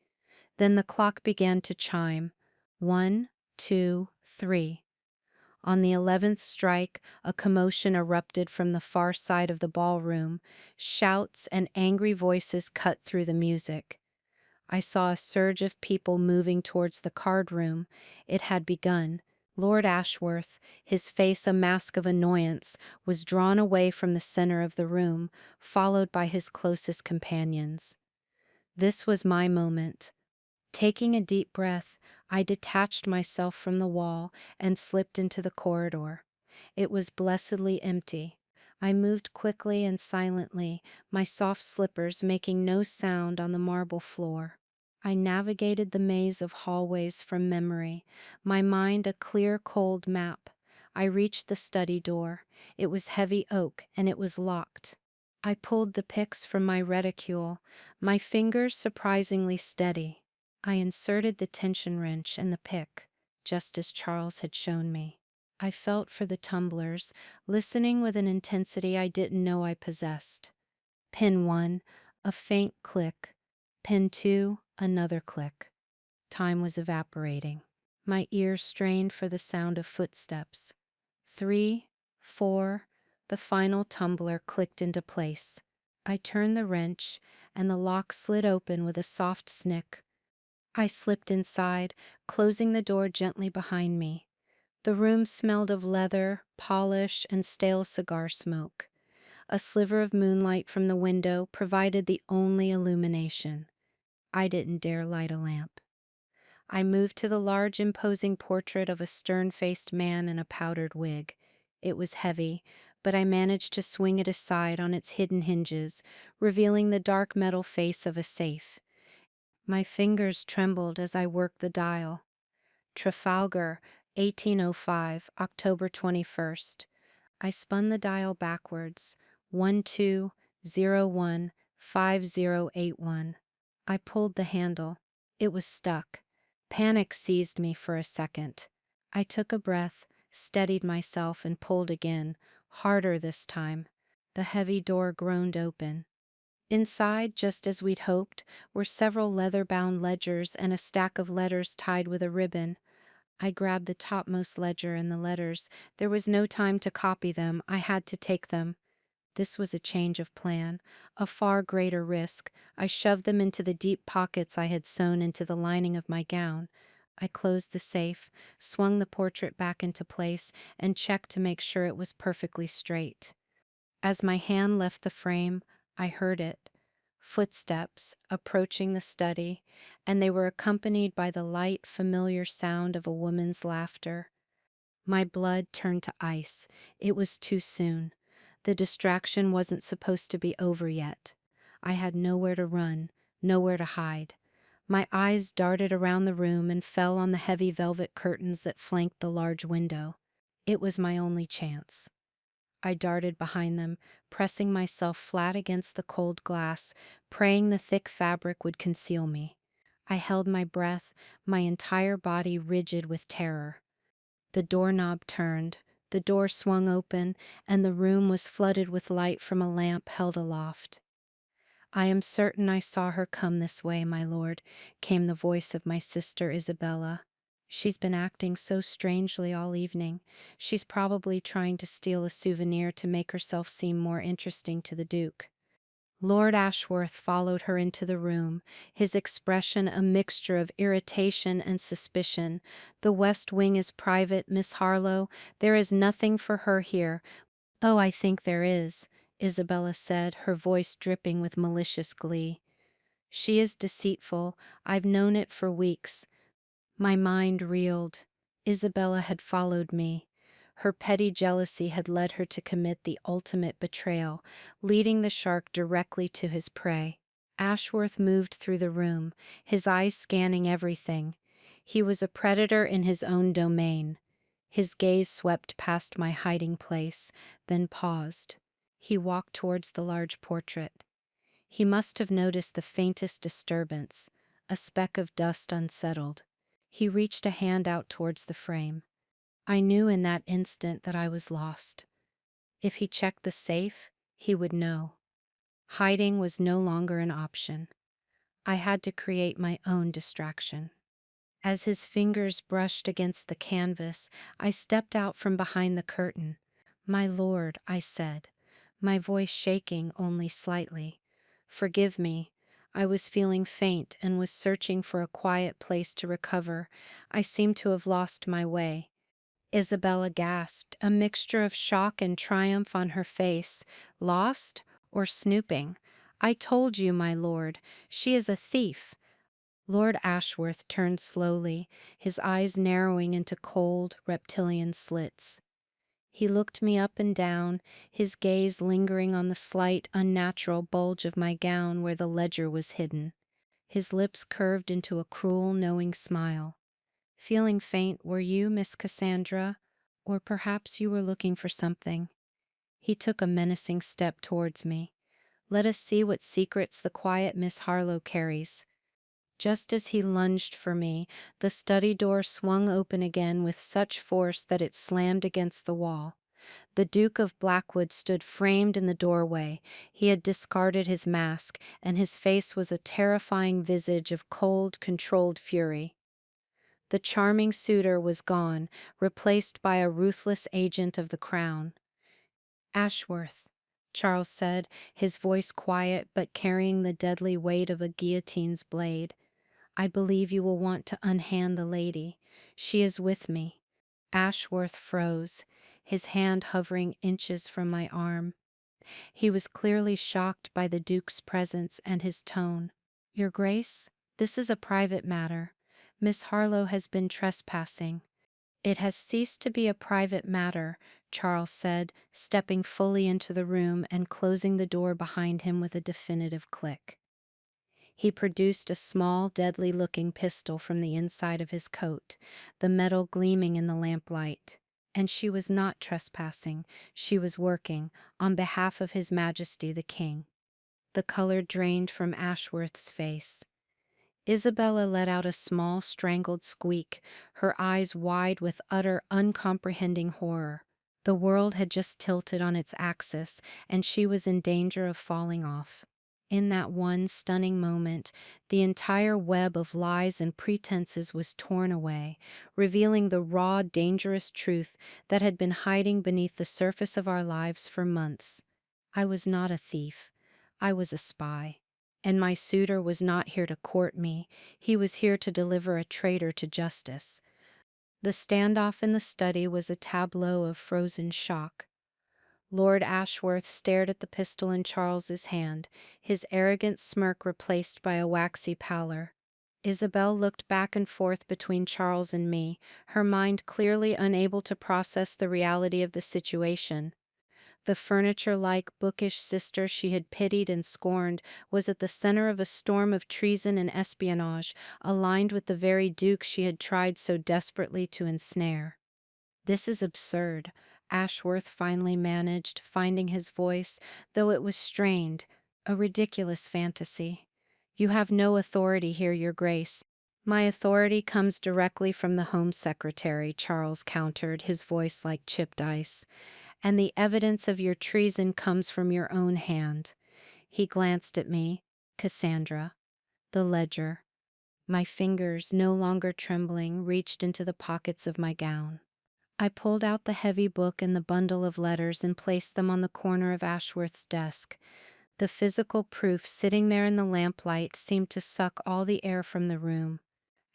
Then the clock began to chime. 1, 2, 3. On the 11th strike, a commotion erupted from the far side of the ballroom. Shouts and angry voices cut through the music. I saw a surge of people moving towards the card room. It had begun. Lord Ashworth, his face a mask of annoyance, was drawn away from the center of the room, followed by his closest companions. This was my moment. Taking a deep breath, I detached myself from the wall and slipped into the corridor. It was blessedly empty. I moved quickly and silently, my soft slippers making no sound on the marble floor. I navigated the maze of hallways from memory, my mind a clear, cold map. I reached the study door. It was heavy oak and it was locked. I pulled the picks from my reticule, my fingers surprisingly steady. I inserted the tension wrench and the pick, just as Charles had shown me. I felt for the tumblers, listening with an intensity I didn't know I possessed. Pin 1, a faint click. Pin 2, another click. Time was evaporating. My ears strained for the sound of footsteps. 3, 4, the final tumbler clicked into place. I turned the wrench, and the lock slid open with a soft snick. I slipped inside, closing the door gently behind me. The room smelled of leather, polish, and stale cigar smoke. A sliver of moonlight from the window provided the only illumination. I didn't dare light a lamp. I moved to the large, imposing portrait of a stern-faced man in a powdered wig. It was heavy, but I managed to swing it aside on its hidden hinges, revealing the dark metal face of a safe. My fingers trembled as I worked the dial. Trafalgar, 1805, October 21st. I spun the dial backwards. 12015081. I pulled the handle. It was stuck. Panic seized me for a second. I took a breath, steadied myself, and pulled again, harder this time. The heavy door groaned open. Inside, just as we'd hoped, were several leather-bound ledgers and a stack of letters tied with a ribbon. I grabbed the topmost ledger and the letters. There was no time to copy them. I had to take them. This was a change of plan, a far greater risk. I shoved them into the deep pockets I had sewn into the lining of my gown. I closed the safe, swung the portrait back into place, and checked to make sure it was perfectly straight. As my hand left the frame, I heard it. Footsteps approaching the study, and they were accompanied by the light, familiar sound of a woman's laughter. My blood turned to ice. It was too soon. The distraction wasn't supposed to be over yet. I had nowhere to run, nowhere to hide. My eyes darted around the room and fell on the heavy velvet curtains that flanked the large window. It was my only chance. I darted behind them, pressing myself flat against the cold glass, praying the thick fabric would conceal me. I held my breath, my entire body rigid with terror. The doorknob turned, the door swung open, and the room was flooded with light from a lamp held aloft. "I am certain I saw her come this way, my lord," came the voice of my sister Isabella. "She's been acting so strangely all evening. She's probably trying to steal a souvenir to make herself seem more interesting to the Duke." Lord Ashworth followed her into the room, his expression a mixture of irritation and suspicion. "The West Wing is private, Miss Harlowe. There is nothing for her here." "Oh, I think there is," Isabella said, her voice dripping with malicious glee. "She is deceitful. I've known it for weeks." My mind reeled. Isabella had followed me. Her petty jealousy had led her to commit the ultimate betrayal, leading the shark directly to his prey. Ashworth moved through the room, his eyes scanning everything. He was a predator in his own domain. His gaze swept past my hiding place, then paused. He walked towards the large portrait. He must have noticed the faintest disturbance, a speck of dust unsettled. He reached a hand out towards the frame. I knew in that instant that I was lost. If he checked the safe, he would know. Hiding was no longer an option. I had to create my own distraction. As his fingers brushed against the canvas, I stepped out from behind the curtain. "My lord," I said, my voice shaking only slightly. "Forgive me. I was feeling faint and was searching for a quiet place to recover. I seemed to have lost my way." Isabella gasped, a mixture of shock and triumph on her face. "Lost? Or snooping? I told you, my lord. She is a thief." Lord Ashworth turned slowly, his eyes narrowing into cold, reptilian slits. He looked me up and down, his gaze lingering on the slight, unnatural bulge of my gown where the ledger was hidden. His lips curved into a cruel, knowing smile. "Feeling faint, were you, Miss Cassandra? Or perhaps you were looking for something?" He took a menacing step towards me. "Let us see what secrets the quiet Miss Harlowe carries." Just as he lunged for me, the study door swung open again with such force that it slammed against the wall. The Duke of Blackwood stood framed in the doorway. He had discarded his mask, and his face was a terrifying visage of cold, controlled fury. The charming suitor was gone, replaced by a ruthless agent of the crown. "Ashworth," Charles said, his voice quiet but carrying the deadly weight of a guillotine's blade. "I believe you will want to unhand the lady. She is with me." Ashworth froze, his hand hovering inches from my arm. He was clearly shocked by the Duke's presence and his tone. "Your Grace, this is a private matter. Miss Harlowe has been trespassing." "It has ceased to be a private matter," Charles said, stepping fully into the room and closing the door behind him with a definitive click. He produced a small, deadly-looking pistol from the inside of his coat, the metal gleaming in the lamplight. "And she was not trespassing. She was working on behalf of His Majesty the King." The color drained from Ashworth's face. Isabella let out a small, strangled squeak, her eyes wide with utter, uncomprehending horror. The world had just tilted on its axis, and she was in danger of falling off. In that one stunning moment, the entire web of lies and pretenses was torn away, revealing the raw, dangerous truth that had been hiding beneath the surface of our lives for months. I was not a thief. I was a spy. And my suitor was not here to court me. He was here to deliver a traitor to justice. The standoff in the study was a tableau of frozen shock. Lord Ashworth stared at the pistol in Charles's hand, his arrogant smirk replaced by a waxy pallor. Isabel looked back and forth between Charles and me, her mind clearly unable to process the reality of the situation. The furniture-like, bookish sister she had pitied and scorned was at the center of a storm of treason and espionage, aligned with the very Duke she had tried so desperately to ensnare. "This is absurd," Ashworth finally managed, finding his voice, though it was strained, "a ridiculous fantasy." "You have no authority here, Your Grace." "My authority comes directly from the Home Secretary," Charles countered, his voice like chipped ice. "And the evidence of your treason comes from your own hand." He glanced at me. "Cassandra." The ledger. My fingers, no longer trembling, reached into the pockets of my gown. I pulled out the heavy book and the bundle of letters and placed them on the corner of Ashworth's desk. The physical proof sitting there in the lamplight seemed to suck all the air from the room.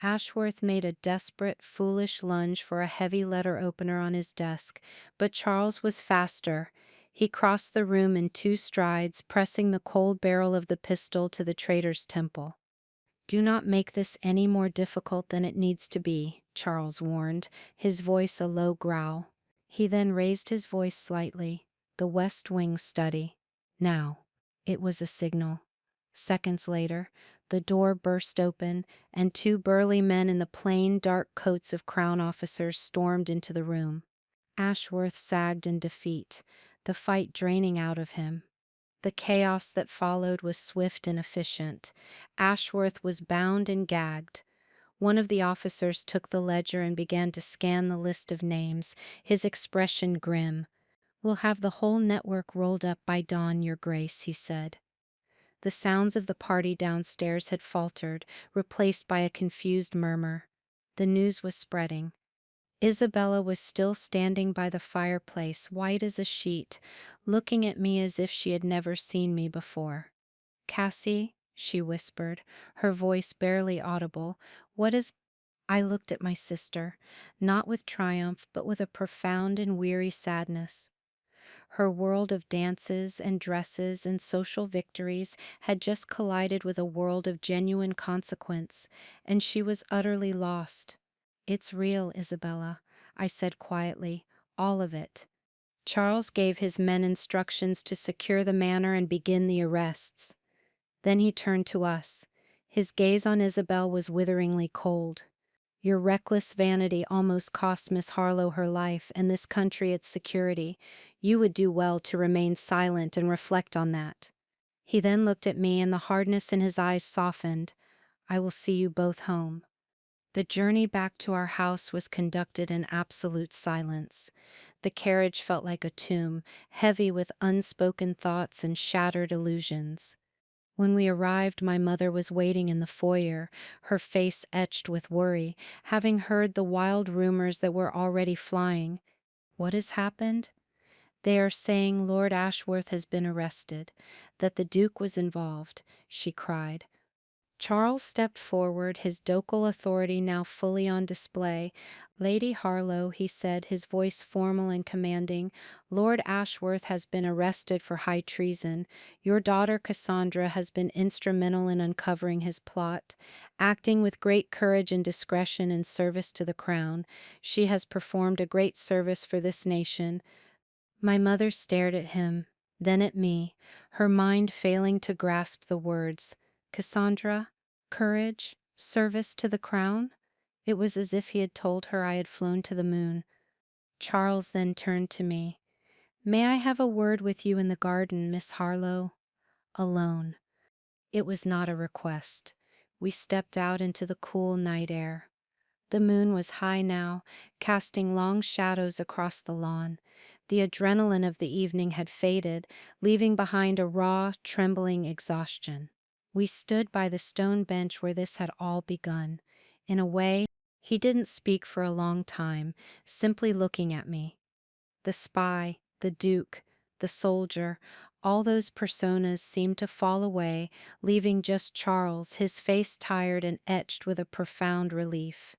Ashworth made a desperate, foolish lunge for a heavy letter opener on his desk, but Charles was faster. He crossed the room in 2 strides, pressing the cold barrel of the pistol to the traitor's temple. "Do not make this any more difficult than it needs to be," Charles warned, his voice a low growl. He then raised his voice slightly. "The West Wing study. Now." It was a signal. Seconds later, the door burst open, and 2 burly men in the plain, dark coats of Crown officers stormed into the room. Ashworth sagged in defeat, the fight draining out of him. The chaos that followed was swift and efficient. Ashworth was bound and gagged. One of the officers took the ledger and began to scan the list of names, his expression grim. We'll have the whole network rolled up by dawn, Your Grace, he said. The sounds of the party downstairs had faltered, replaced by a confused murmur. The news was spreading. Isabella was still standing by the fireplace, white as a sheet, looking at me as if she had never seen me before. "Cassie," she whispered, her voice barely audible, "what is—" I looked at my sister, not with triumph, but with a profound and weary sadness. Her world of dances and dresses and social victories had just collided with a world of genuine consequence, and she was utterly lost. "It's real, Isabella," I said quietly, "all of it." Charles gave his men instructions to secure the manor and begin the arrests. Then he turned to us. His gaze on Isabel was witheringly cold. "Your reckless vanity almost cost Miss Harlowe her life and this country its security. You would do well to remain silent and reflect on that." He then looked at me and the hardness in his eyes softened. "I will see you both home." The journey back to our house was conducted in absolute silence. The carriage felt like a tomb, heavy with unspoken thoughts and shattered illusions. When we arrived, my mother was waiting in the foyer, her face etched with worry, having heard the wild rumors that were already flying. "What has happened?" "They are saying Lord Ashworth has been arrested, that the Duke was involved," she cried. Charles stepped forward, his ducal authority now fully on display. "Lady Harlowe," he said, his voice formal and commanding, "Lord Ashworth has been arrested for high treason. Your daughter Cassandra has been instrumental in uncovering his plot. Acting with great courage and discretion in service to the crown, she has performed a great service for this nation." My mother stared at him, then at me, her mind failing to grasp the words. Cassandra? Courage? Service to the crown? It was as if he had told her I had flown to the moon. Charles then turned to me. "May I have a word with you in the garden, Miss Harlowe?" Alone. It was not a request. We stepped out into the cool night air. The moon was high now, casting long shadows across the lawn. The adrenaline of the evening had faded, leaving behind a raw, trembling exhaustion. We stood by the stone bench where this had all begun. In a way, he didn't speak for a long time, simply looking at me. The spy, the duke, the soldier, all those personas seemed to fall away, leaving just Charles, his face tired and etched with a profound relief.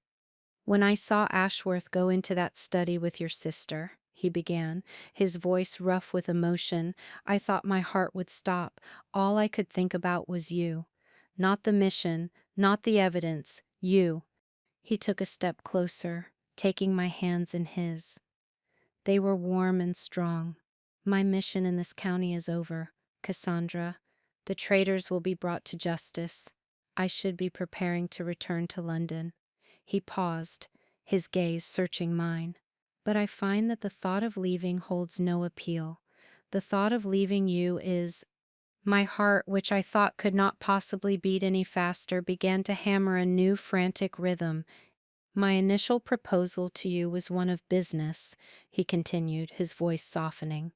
"When I saw Ashworth go into that study with your sister," he began, his voice rough with emotion, "I thought my heart would stop. All I could think about was you. Not the mission, not the evidence, you." He took a step closer, taking my hands in his. They were warm and strong. "My mission in this county is over, Cassandra. The traitors will be brought to justice. I should be preparing to return to London." He paused, his gaze searching mine. "But I find that the thought of leaving holds no appeal. The thought of leaving you is—" My heart, which I thought could not possibly beat any faster, began to hammer a new frantic rhythm. "My initial proposal to you was one of business," he continued, his voice softening.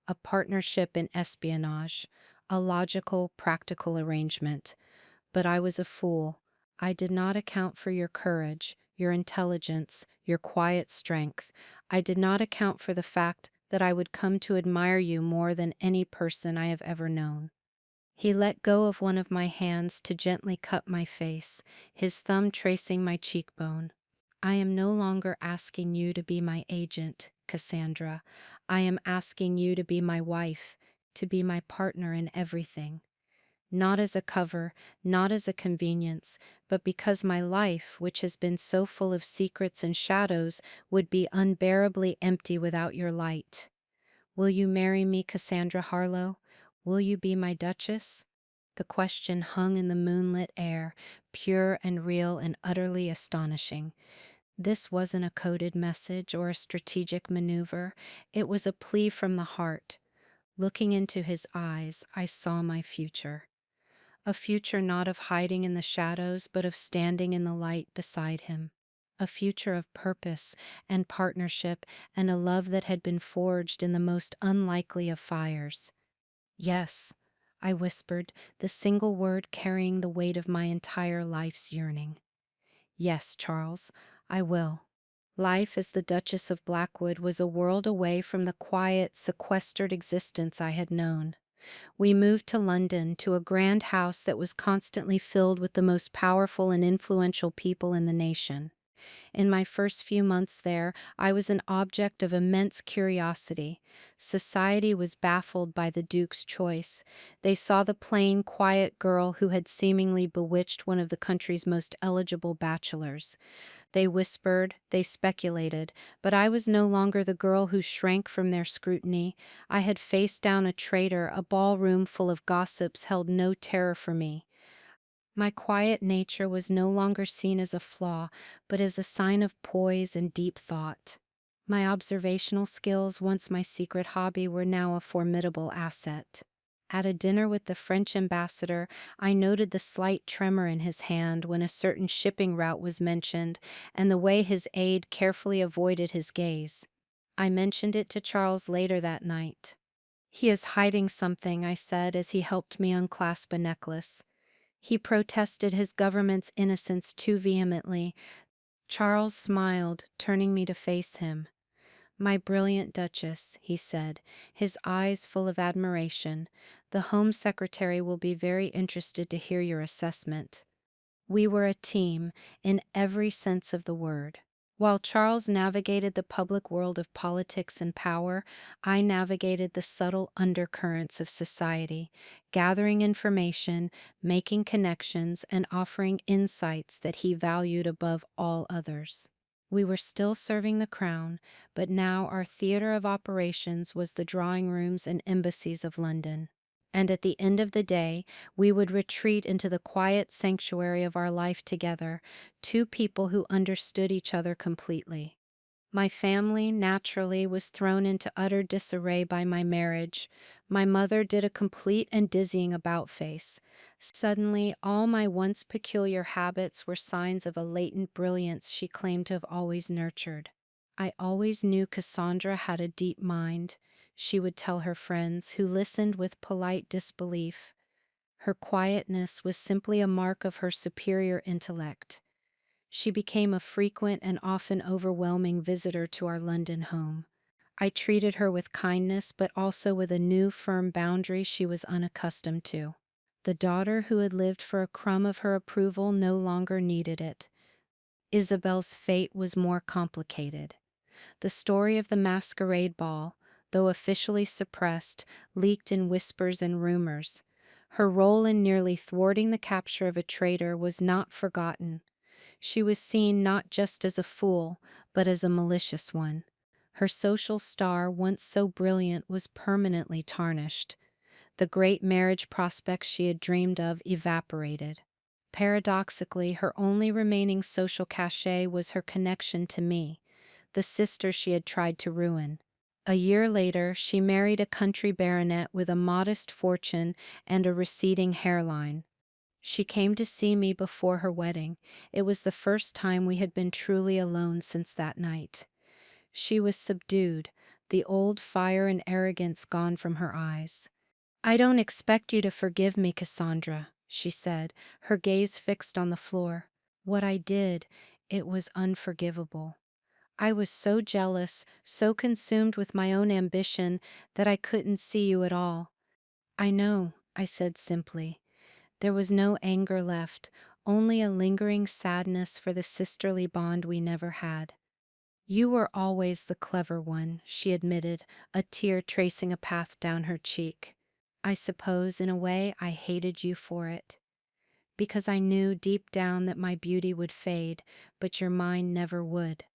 "A partnership in espionage, a logical, practical arrangement. But I was a fool. I did not account for your courage, your intelligence, your quiet strength. I did not account for the fact that I would come to admire you more than any person I have ever known." He let go of one of my hands to gently cup my face, his thumb tracing my cheekbone. "I am no longer asking you to be my agent, Cassandra. I am asking you to be my wife, to be my partner in everything. Not as a cover, not as a convenience, but because my life, which has been so full of secrets and shadows, would be unbearably empty without your light. Will you marry me, Cassandra Harlowe? Will you be my Duchess?" The question hung in the moonlit air, pure and real and utterly astonishing. This wasn't a coded message or a strategic maneuver. It was a plea from the heart. Looking into his eyes, I saw my future. A future not of hiding in the shadows, but of standing in the light beside him. a future of purpose and partnership, and a love that had been forged in the most unlikely of fires. Yes, I whispered, the single word carrying the weight of my entire life's yearning. Yes, Charles, I will. Life as the Duchess of Blackwood was a world away from the quiet, sequestered existence I had known. We moved to London, to a grand house that was constantly filled with the most powerful and influential people in the nation. In my first few months there, I was an object of immense curiosity. Society was baffled by the Duke's choice. They saw the plain, quiet girl who had seemingly bewitched one of the country's most eligible bachelors. They whispered, they speculated, but I was no longer the girl who shrank from their scrutiny. I had faced down a traitor, a ballroom full of gossips held no terror for me. My quiet nature was no longer seen as a flaw, but as a sign of poise and deep thought. My observational skills, once my secret hobby, were now a formidable asset. At a dinner with the French ambassador, I noted the slight tremor in his hand when a certain shipping route was mentioned, and the way his aide carefully avoided his gaze. I mentioned it to Charles later that night. "He is hiding something," I said as he helped me unclasp a necklace. He protested his government's innocence too vehemently. Charles smiled, turning me to face him. "My brilliant Duchess," he said, his eyes full of admiration, "the Home Secretary will be very interested to hear your assessment." We were a team, in every sense of the word. While Charles navigated the public world of politics and power, I navigated the subtle undercurrents of society, gathering information, making connections, and offering insights that he valued above all others. We were still serving the crown, but now our theater of operations was the drawing rooms and embassies of London. And at the end of the day, we would retreat into the quiet sanctuary of our life together, two people who understood each other completely. My family, naturally, was thrown into utter disarray by my marriage. My mother did a complete and dizzying about-face. Suddenly, all my once peculiar habits were signs of a latent brilliance she claimed to have always nurtured. "I always knew Cassandra had a deep mind," she would tell her friends, who listened with polite disbelief. "Her quietness was simply a mark of her superior intellect." She became a frequent and often overwhelming visitor to our London home. I treated her with kindness, but also with a new firm boundary she was unaccustomed to. The daughter who had lived for a crumb of her approval no longer needed it. Isabel's fate was more complicated. The story of the masquerade ball, though officially suppressed, leaked in whispers and rumors. Her role in nearly thwarting the capture of a traitor was not forgotten. She was seen not just as a fool, but as a malicious one. Her social star, once so brilliant, was permanently tarnished. The great marriage prospects she had dreamed of evaporated. Paradoxically, her only remaining social cachet was her connection to me, the sister she had tried to ruin. A year later, she married a country baronet with a modest fortune and a receding hairline. She came to see me before her wedding. It was the first time we had been truly alone since that night. She was subdued, the old fire and arrogance gone from her eyes. "I don't expect you to forgive me, Cassandra," she said, her gaze fixed on the floor. "What I did, it was unforgivable. I was so jealous, so consumed with my own ambition, that I couldn't see you at all." "I know," I said simply. There was no anger left, only a lingering sadness for the sisterly bond we never had. "You were always the clever one," she admitted, a tear tracing a path down her cheek. "I suppose, in a way, I hated you for it. Because I knew deep down that my beauty would fade, but your mind never would."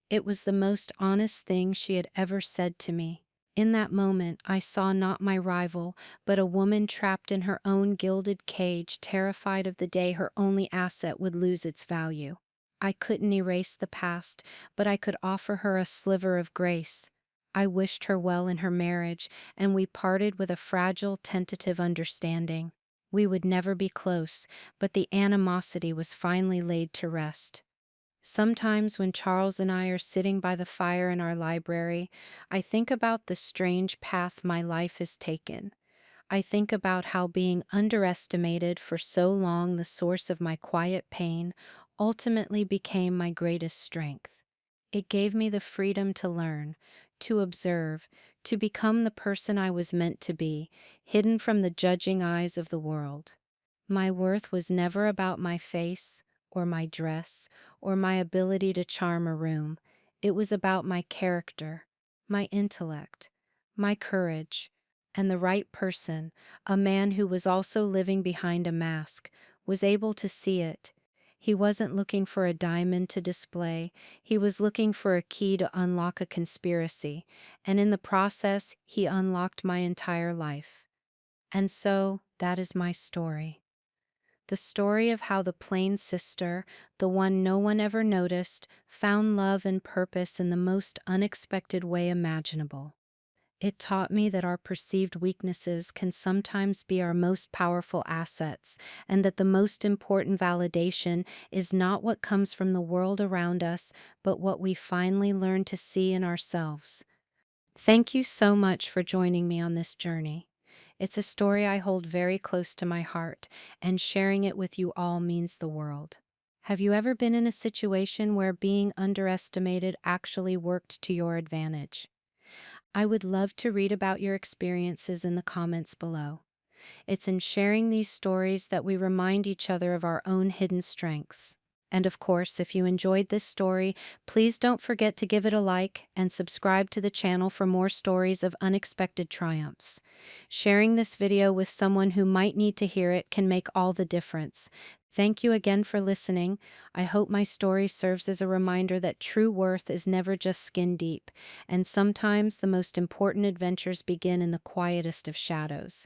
It was the most honest thing she had ever said to me. In that moment, I saw not my rival, but a woman trapped in her own gilded cage, terrified of the day her only asset would lose its value. I couldn't erase the past, but I could offer her a sliver of grace. I wished her well in her marriage, and we parted with a fragile, tentative understanding. We would never be close, but the animosity was finally laid to rest. Sometimes when Charles and I are sitting by the fire in our library, I think about the strange path my life has taken. I think about how being underestimated for so long, the source of my quiet pain, ultimately became my greatest strength. It gave me the freedom to learn, to observe, to become the person I was meant to be, hidden from the judging eyes of the world. My worth was never about my face, or my dress, or my ability to charm a room. It was about my character, my intellect, my courage, and the right person, a man who was also living behind a mask, was able to see it. He wasn't looking for a diamond to display, he was looking for a key to unlock a conspiracy, and in the process, he unlocked my entire life. And so, that is my story. The story of how the plain sister, the one no one ever noticed, found love and purpose in the most unexpected way imaginable. It taught me that our perceived weaknesses can sometimes be our most powerful assets, and that the most important validation is not what comes from the world around us, but what we finally learn to see in ourselves. Thank you so much for joining me on this journey. It's a story I hold very close to my heart, and sharing it with you all means the world. Have you ever been in a situation where being underestimated actually worked to your advantage? I would love to read about your experiences in the comments below. It's in sharing these stories that we remind each other of our own hidden strengths. And of course, if you enjoyed this story, please don't forget to give it a like and subscribe to the channel for more stories of unexpected triumphs. Sharing this video with someone who might need to hear it can make all the difference. Thank you again for listening. I hope my story serves as a reminder that true worth is never just skin deep, and sometimes the most important adventures begin in the quietest of shadows.